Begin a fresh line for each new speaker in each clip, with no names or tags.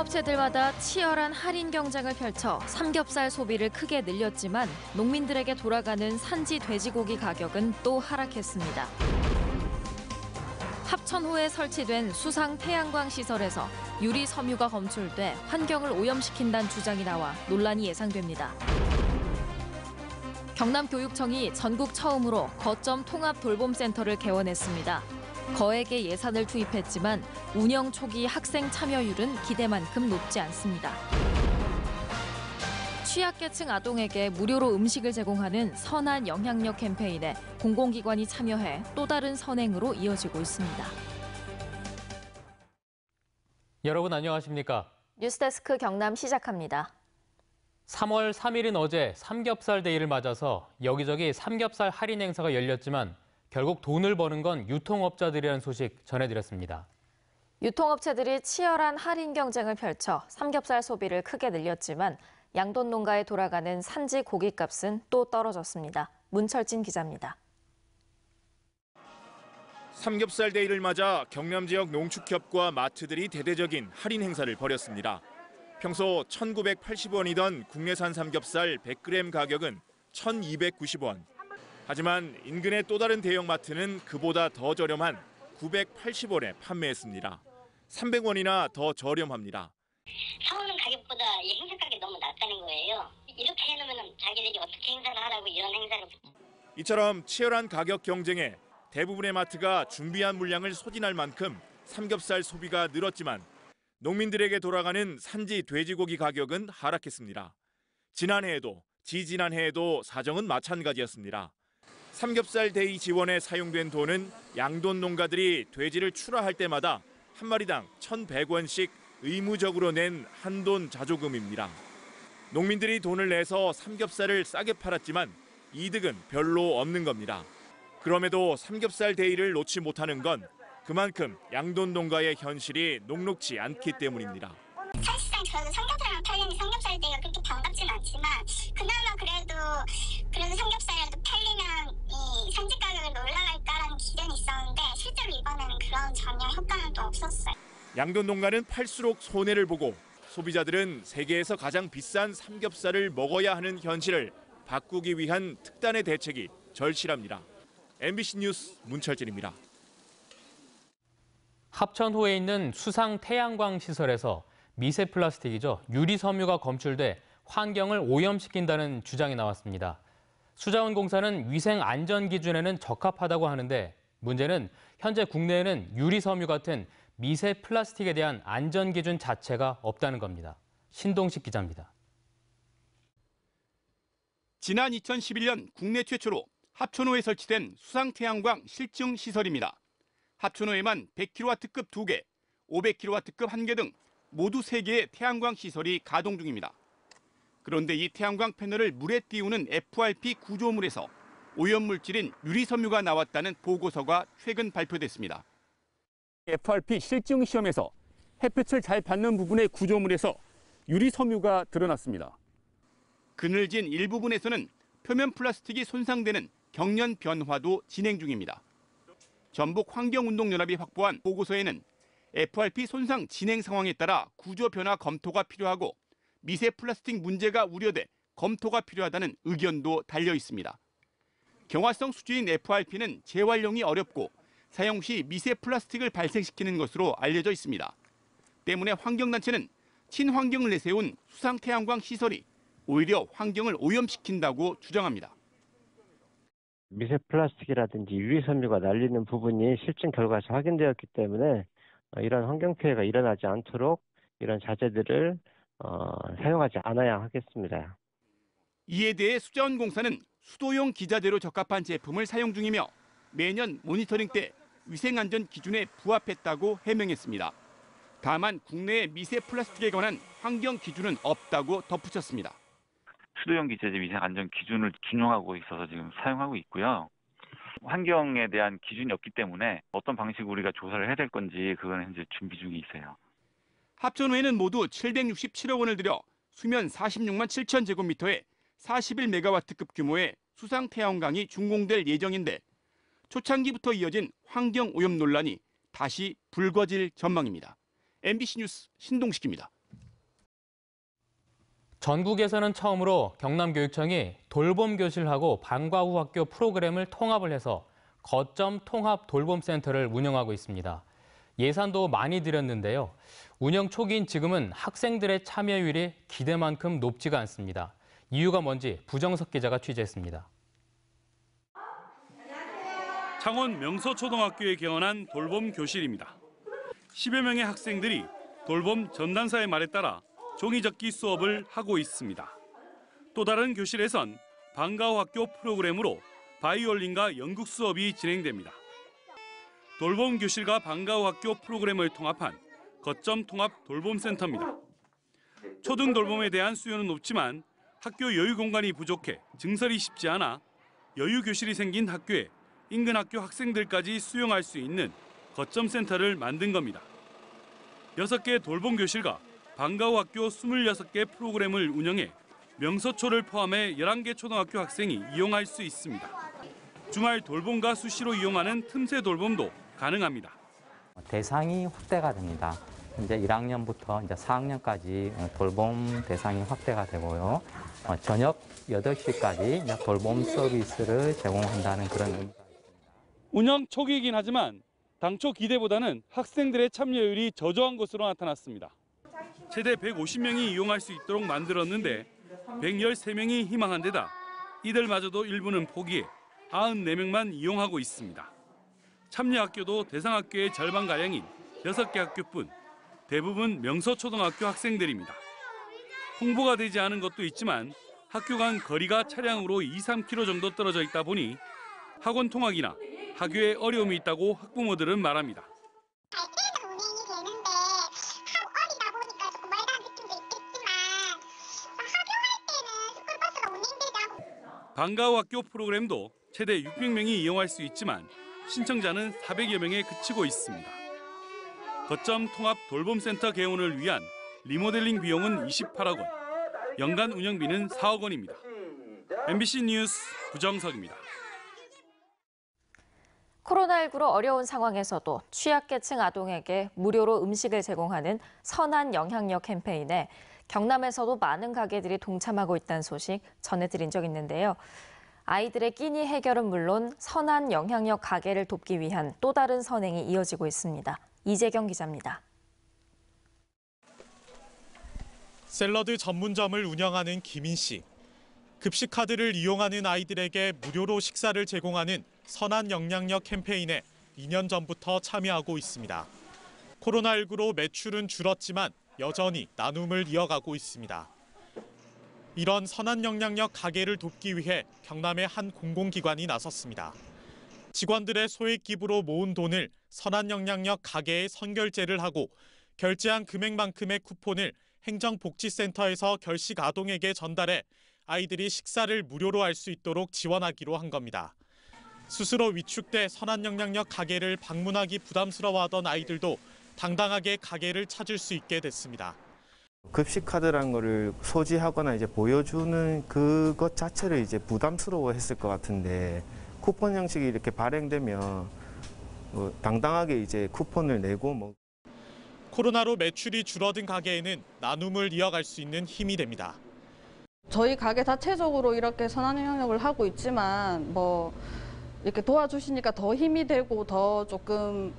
유통업체들마다 치열한 할인 경쟁을 펼쳐 삼겹살 소비를 크게 늘렸지만 농민들에게 돌아가는 산지 돼지고기 가격은 또 하락했습니다. 합천호에 설치된 수상 태양광 시설에서 유리 섬유가 검출돼 환경을 오염시킨다는 주장이 나와 논란이 예상됩니다. 경남교육청이 전국 처음으로 거점 통합 돌봄센터를 개원했습니다. 거액의 예산을 투입했지만 운영 초기 학생 참여율은 기대만큼 높지 않습니다. 취약계층 아동에게 무료로 음식을 제공하는 선한 영향력 캠페인에 공공기관이 참여해 또 다른 선행으로 이어지고 있습니다.
여러분 안녕하십니까?
뉴스데스크 경남 시작합니다.
3월 3일인 어제 삼겹살 데이를 맞아서 여기저기 삼겹살 할인 행사가 열렸지만 결국 돈을 버는 건 유통업자들이라는 소식 전해드렸습니다.
유통업체들이 치열한 할인 경쟁을 펼쳐 삼겹살 소비를 크게 늘렸지만 양돈 농가에 돌아가는 산지 고기값은 또 떨어졌습니다. 문철진 기자입니다.
삼겹살 데이를 맞아 경남 지역 농축협과 마트들이 대대적인 할인 행사를 벌였습니다. 평소 1,980원이던 국내산 삼겹살 100g 가격은 1,290원. 하지만 인근의 또 다른 대형마트는 그보다 더 저렴한 980원에 판매했습니다. 300원이나 더 저렴합니다.
사오는 가격보다 이 행사 가격이 너무 낮다는 거예요. 이렇게 해놓으면 자기들이 어떻게 행사를 하라고 이런 행사를.
이처럼 치열한 가격 경쟁에 대부분의 마트가 준비한 물량을 소진할 만큼 삼겹살 소비가 늘었지만 농민들에게 돌아가는 산지 돼지고기 가격은 하락했습니다. 지난해에도 지지난해에도 사정은 마찬가지였습니다. 삼겹살 데이 지원에 사용된 돈은 양돈 농가들이 돼지를 출하할 때마다 한 마리당 1,100원씩 의무적으로 낸 한돈 자조금입니다. 농민들이 돈을 내서 삼겹살을 싸게 팔았지만 이득은 별로 없는 겁니다. 그럼에도 삼겹살 데이를 놓지 못하는 건 그만큼 양돈 농가의 현실이 녹록지 않기 때문입니다.
사실상 저도 삼겹살만 팔리니 삼겹살 데이가 그렇게 반갑진 않지만 그나마 그래도 삼겹살이라도 팔리면 이 산지 가격이 올라갈까라는 기대는 있었는데 실제로 이번에는 그런 전혀 효과는 또 없었어요.
양돈 농가는 팔수록 손해를 보고 소비자들은 세계에서 가장 비싼 삼겹살을 먹어야 하는 현실을 바꾸기 위한 특단의 대책이 절실합니다. MBC 뉴스 문철진입니다.
합천호에 있는 수상 태양광 시설에서 미세 플라스틱이죠. 유리 섬유가 검출돼 환경을 오염시킨다는 주장이 나왔습니다. 수자원공사는 위생 안전 기준에는 적합하다고 하는데 문제는 현재 국내에는 유리 섬유 같은 미세 플라스틱에 대한 안전 기준 자체가 없다는 겁니다. 신동식 기자입니다.
지난 2011년 국내 최초로 합천호에 설치된 수상 태양광 실증 시설입니다. 합천호에만 100kW급 2개, 500kW급 1개 등 모두 3개의 태양광 시설이 가동 중입니다. 그런데 이 태양광 패널을 물에 띄우는 FRP 구조물에서 오염물질인 유리섬유가 나왔다는 보고서가 최근 발표됐습니다. FRP 실증 시험에서 햇볕을 잘 받는 부분의 구조물에서 유리섬유가 드러났습니다. 그늘진 일부분에서는 표면 플라스틱이 손상되는 경련 변화도 진행 중입니다. 전북 환경운동연합이 확보한 보고서에는 FRP 손상 진행 상황에 따라 구조 변화 검토가 필요하고 미세 플라스틱 문제가 우려돼 검토가 필요하다는 의견도 달려 있습니다. 경화성 수지인 FRP는 재활용이 어렵고 사용 시 미세 플라스틱을 발생시키는 것으로 알려져 있습니다. 때문에 환경단체는 친환경을 내세운 수상 태양광 시설이 오히려 환경을 오염시킨다고 주장합니다.
미세 플라스틱이라든지 유리섬유가 날리는 부분이 실증 결과에서 확인되었기 때문에 이런 환경 피해가 일어나지 않도록 이런 자재들을 사용하지 않아야 하겠습니다.
이에 대해 수자원공사는 수도용 기자재로 적합한 제품을 사용 중이며 매년 모니터링 때 위생안전 기준에 부합했다고 해명했습니다. 다만 국내의 미세 플라스틱에 관한 환경 기준은 없다고 덧붙였습니다.
수도용 기자재 위생 안전 기준을 준용하고 있어서 지금 사용하고 있고요. 환경에 대한 기준이 없기 때문에 어떤 방식으로 우리가 조사를 해야 될 건지 그거는 현재 준비 중에 있어요.
합천호에는 모두 767억 원을 들여 수면 46만 7천 제곱미터의 41메가와트급 규모의 수상 태양광이 준공될 예정인데 초창기부터 이어진 환경 오염 논란이 다시 불거질 전망입니다. MBC 뉴스 신동식입니다.
전국에서는 처음으로 경남교육청이 돌봄교실하고 방과 후 학교 프로그램을 통합을 해서 거점 통합 돌봄센터를 운영하고 있습니다. 예산도 많이 들였는데요. 운영 초기인 지금은 학생들의 참여율이 기대만큼 높지가 않습니다. 이유가 뭔지 부정석 기자가 취재했습니다.
창원 명서초등학교에 개원한 돌봄교실입니다. 10여 명의 학생들이 돌봄 전담사의 말에 따라 종이접기 수업을 하고 있습니다. 또 다른 교실에선 방과 후 학교 프로그램으로 바이올린과 연극 수업이 진행됩니다. 돌봄교실과 방과 후 학교 프로그램을 통합한 거점 통합 돌봄센터입니다. 초등 돌봄에 대한 수요는 높지만 학교 여유 공간이 부족해 증설이 쉽지 않아 여유 교실이 생긴 학교에 인근 학교 학생들까지 수용할 수 있는 거점 센터를 만든 겁니다. 6개 돌봄교실과 방과 후 학교 26개 프로그램을 운영해 명서초를 포함해 11개 초등학교 학생이 이용할 수 있습니다. 주말 돌봄과 수시로 이용하는 틈새 돌봄도 가능합니다.
대상이 확대가 됩니다. 이제 1학년부터 이제 4학년까지 돌봄 대상이 확대가 되고요. 저녁 8시까지 이제 돌봄 서비스를 제공한다는 그런 의미가 있습니다.
운영 초기이긴 하지만 당초 기대보다는 학생들의 참여율이 저조한 것으로 나타났습니다. 최대 150명이 이용할 수 있도록 만들었는데 113명이 희망한 데다 이들마저도 일부는 포기해 94명만 이용하고 있습니다. 참여 학교도 대상 학교의 절반가량인 6개 학교뿐 대부분 명서초등학교 학생들입니다. 홍보가 되지 않은 것도 있지만 학교 간 거리가 차량으로 2-3km 정도 떨어져 있다 보니 학원 통학이나 학교에 어려움이 있다고 학부모들은 말합니다.
발대는 운행이 되는데 어리다 보니까 조금 멀다는 느낌도 있겠지만 학교할 때는 스쿨버스가 운행되지.
방과 후 학교 프로그램도 최대 600명이 이용할 수 있지만 신청자는 400여 명에 그치고 있습니다. 거점 통합 돌봄센터 개원을 위한 리모델링 비용은 28억 원, 연간 운영비는 4억 원입니다. MBC 뉴스 부정석입니다.
코로나19로 어려운 상황에서도 취약계층 아동에게 무료로 음식을 제공하는 선한 영향력 캠페인에 경남에서도 많은 가게들이 동참하고 있다는 소식 전해드린 적 있는데요. 아이들의 끼니 해결은 물론 선한 영향력 가게를 돕기 위한 또 다른 선행이 이어지고 있습니다. 이재경 기자입니다.
샐러드 전문점을 운영하는 김인 씨. 급식 카드를 이용하는 아이들에게 무료로 식사를 제공하는 선한 영향력 캠페인에 2년 전부터 참여하고 있습니다. 코로나19로 매출은 줄었지만 여전히 나눔을 이어가고 있습니다. 이런 선한 영향력 가게를 돕기 위해 경남의 한 공공기관이 나섰습니다. 직원들의 소액 기부로 모은 돈을 선한 영향력 가게에 선결제를 하고 결제한 금액만큼의 쿠폰을 행정복지센터에서 결식 아동에게 전달해 아이들이 식사를 무료로 할 수 있도록 지원하기로 한 겁니다. 스스로 위축돼 선한 영향력 가게를 방문하기 부담스러워하던 아이들도 당당하게 가게를 찾을 수 있게 됐습니다.
급식 카드라는 거를 소지하거나 이제 보여주는 그것 자체를 이제 부담스러워했을 것 같은데 쿠폰 형식이 이렇게 발행되면 당당하게 이제 쿠폰을 내고
코로나로 매출이 줄어든 가게에는 나눔을 이어갈 수 있는 힘이 됩니다.
저희 가게 자체적으로 이렇게 선한 영향력을 하고 있지만 이렇게 도와주시니까 더 힘이 되고 더 조금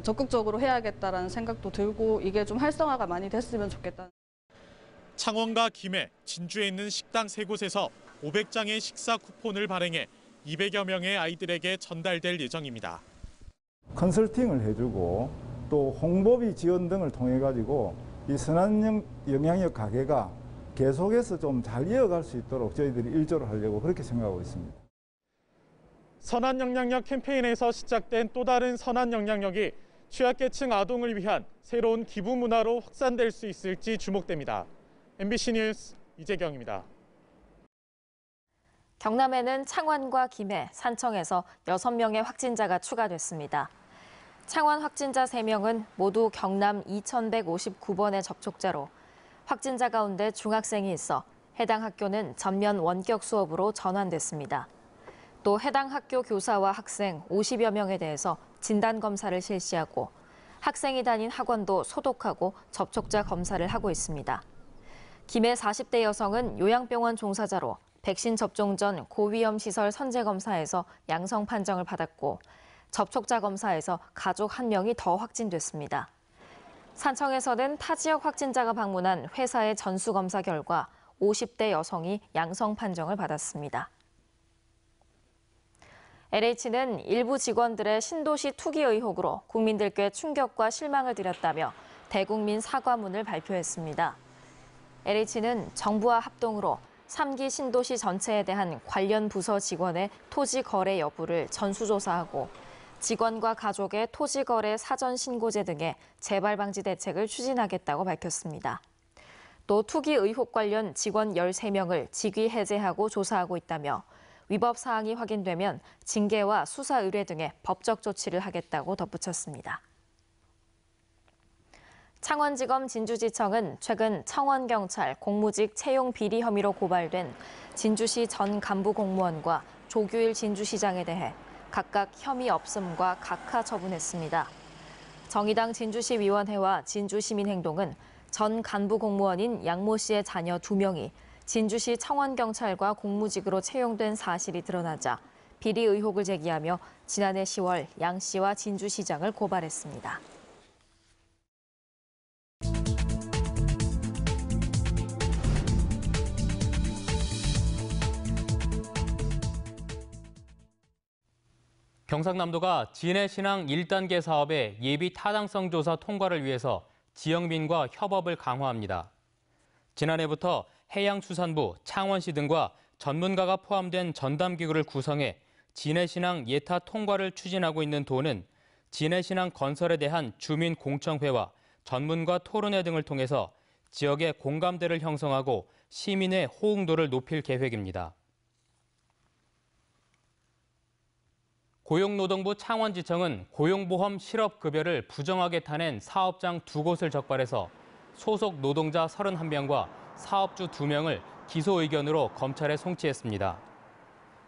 적극적으로 해야겠다라는 생각도 들고 이게 좀 활성화가 많이 됐으면 좋겠다.
창원과 김해, 진주에 있는 식당 3곳에서 500장의 식사 쿠폰을 발행해 200여 명의 아이들에게 전달될 예정입니다.
컨설팅을 해주고 또 홍보비 지원 등을 통해 가지고 이 선한 영향력 가게가 계속해서 좀 잘 이어갈 수 있도록 저희들이 일조를 하려고 그렇게 생각하고 있습니다.
선한 영향력 캠페인에서 시작된 또 다른 선한 영향력이 취약계층 아동을 위한 새로운 기부 문화로 확산될 수 있을지 주목됩니다. MBC 뉴스 이재경입니다.
경남에는 창원과 김해, 산청에서 6명의 확진자가 추가됐습니다. 창원 확진자 3명은 모두 경남 2159번의 접촉자로 확진자 가운데 중학생이 있어 해당 학교는 전면 원격 수업으로 전환됐습니다. 또 해당 학교 교사와 학생 50여 명에 대해서 진단검사를 실시하고 학생이 다닌 학원도 소독하고 접촉자 검사를 하고 있습니다. 김해 40대 여성은 요양병원 종사자로 백신 접종 전 고위험 시설 선제 검사에서 양성 판정을 받았고 접촉자 검사에서 가족 1명이 더 확진됐습니다. 산청에서는 타 지역 확진자가 방문한 회사의 전수검사 결과 50대 여성이 양성 판정을 받았습니다. LH는 일부 직원들의 신도시 투기 의혹으로 국민들께 충격과 실망을 드렸다며 대국민 사과문을 발표했습니다. LH는 정부와 합동으로 3기 신도시 전체에 대한 관련 부서 직원의 토지 거래 여부를 전수조사하고 직원과 가족의 토지 거래 사전 신고제 등의 재발 방지 대책을 추진하겠다고 밝혔습니다. 또 투기 의혹 관련 직원 13명을 직위 해제하고 조사하고 있다며 위법 사항이 확인되면 징계와 수사 의뢰 등의 법적 조치를 하겠다고 덧붙였습니다. 창원지검 진주지청은 최근 청원경찰 공무직 채용 비리 혐의로 고발된 진주시 전 간부 공무원과 조규일 진주시장에 대해 각각 혐의 없음과 각하 처분했습니다. 정의당 진주시위원회와 진주시민행동은 전 간부 공무원인 양모 씨의 자녀 2명이 진주시 청원경찰과 공무직으로 채용된 사실이 드러나자 비리 의혹을 제기하며 지난해 10월 양 씨와 진주시장을 고발했습니다.
경상남도가 진해신항 1단계 사업의 예비 타당성 조사 통과를 위해서 지역민과 협업을 강화합니다. 지난해부터 해양수산부, 창원시 등과 전문가가 포함된 전담기구를 구성해 진해신항 예타 통과를 추진하고 있는 도는 진해신항 건설에 대한 주민공청회와 전문가 토론회 등을 통해서 지역의 공감대를 형성하고 시민의 호응도를 높일 계획입니다. 고용노동부 창원지청은 고용보험 실업급여를 부정하게 타낸 사업장 2곳을 적발해서 소속 노동자 31명과 사업주 2명을 기소 의견으로 검찰에 송치했습니다.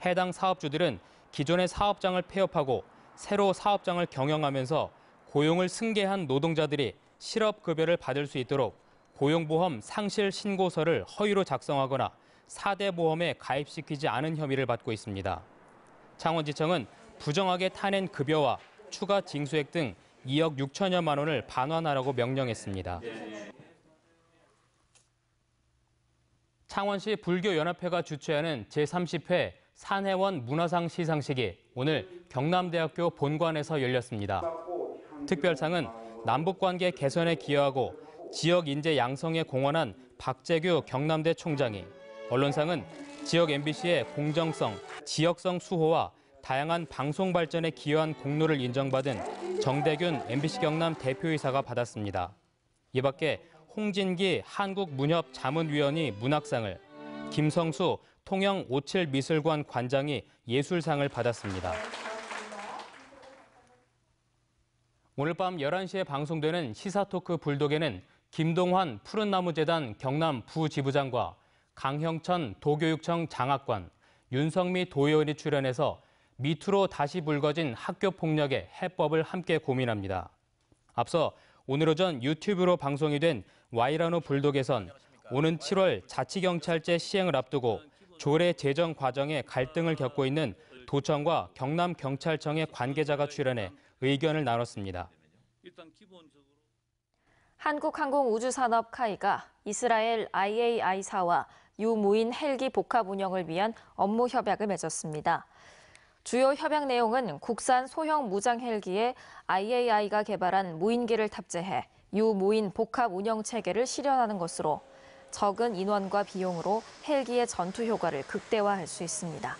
해당 사업주들은 기존의 사업장을 폐업하고 새로 사업장을 경영하면서 고용을 승계한 노동자들이 실업급여를 받을 수 있도록 고용보험 상실 신고서를 허위로 작성하거나 4대 보험에 가입시키지 않은 혐의를 받고 있습니다. 창원지청은 부정하게 타낸 급여와 추가 징수액 등 2억 6천여만 원을 반환하라고 명령했습니다. 창원시 불교연합회가 주최하는 제30회 산해원 문화상 시상식이 오늘 경남대학교 본관에서 열렸습니다. 특별상은 남북관계 개선에 기여하고 지역 인재 양성에 공헌한 박재규 경남대 총장이, 언론상은 지역 MBC의 공정성, 지역성 수호와 다양한 방송 발전에 기여한 공로를 인정받은 정대균 MBC 경남 대표이사가 받았습니다. 이 밖에 홍진기 한국문협자문위원이 문학상을, 김성수 통영57미술관 관장이 예술상을 받았습니다. 오늘 밤 11시에 방송되는 시사토크 불독에는 김동환 푸른나무재단 경남 부지부장과 강형천 도교육청 장학관, 윤성미 도의원이 출연해서 미투로 다시 불거진 학교 폭력의 해법을 함께 고민합니다. 앞서 오늘 오전 유튜브로 방송이 된 와이라노 불독에선 오는 7월 자치경찰제 시행을 앞두고 조례 제정 과정에 갈등을 겪고 있는 도청과 경남경찰청의 관계자가 출연해 의견을 나눴습니다.
한국항공우주산업 카이가 이스라엘 IAI사와 유무인 헬기 복합 운영을 위한 업무 협약을 맺었습니다. 주요 협약 내용은 국산 소형 무장 헬기에 IAI가 개발한 무인기를 탑재해 유무인 복합 운영 체계를 실현하는 것으로 적은 인원과 비용으로 헬기의 전투 효과를 극대화할 수 있습니다.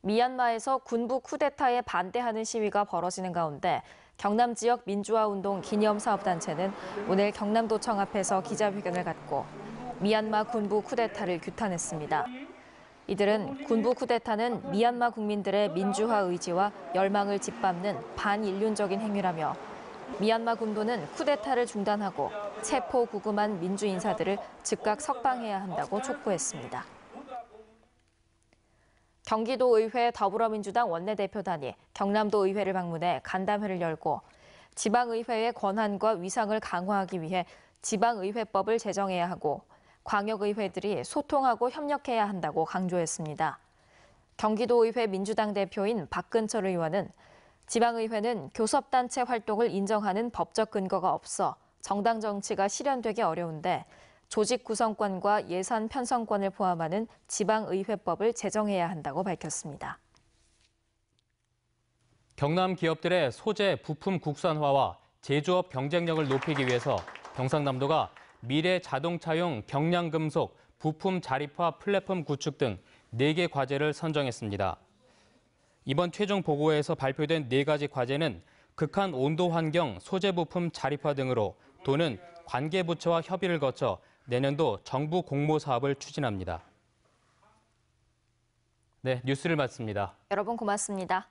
미얀마에서 군부 쿠데타에 반대하는 시위가 벌어지는 가운데 경남 지역 민주화운동 기념사업단체는 오늘 경남도청 앞에서 기자회견을 갖고 미얀마 군부 쿠데타를 규탄했습니다. 이들은 군부 쿠데타는 미얀마 국민들의 민주화 의지와 열망을 짓밟는 반인륜적인 행위라며 미얀마 군부는 쿠데타를 중단하고 체포 구금한 민주 인사들을 즉각 석방해야 한다고 촉구했습니다. 경기도의회 더불어민주당 원내대표단이 경남도 의회를 방문해 간담회를 열고 지방의회의 권한과 위상을 강화하기 위해 지방의회법을 제정해야 하고 광역의회들이 소통하고 협력해야 한다고 강조했습니다. 경기도의회 민주당 대표인 박근철 의원은 지방의회는 교섭단체 활동을 인정하는 법적 근거가 없어 정당 정치가 실현되기 어려운데 조직 구성권과 예산 편성권을 포함하는 지방의회법을 제정해야 한다고 밝혔습니다.
경남 기업들의 소재 부품 국산화와 제조업 경쟁력을 높이기 위해서 경상남도가 미래 자동차용 경량금속 부품 자립화 플랫폼 구축 등 4개 과제를 선정했습니다. 이번 최종 보고에서 발표된 4가지 과제는 극한 온도 환경 소재 부품 자립화 등으로 도는 관계부처와 협의를 거쳐 내년도 정부 공모 사업을 추진합니다. 네, 뉴스를 마칩니다.
여러분 고맙습니다.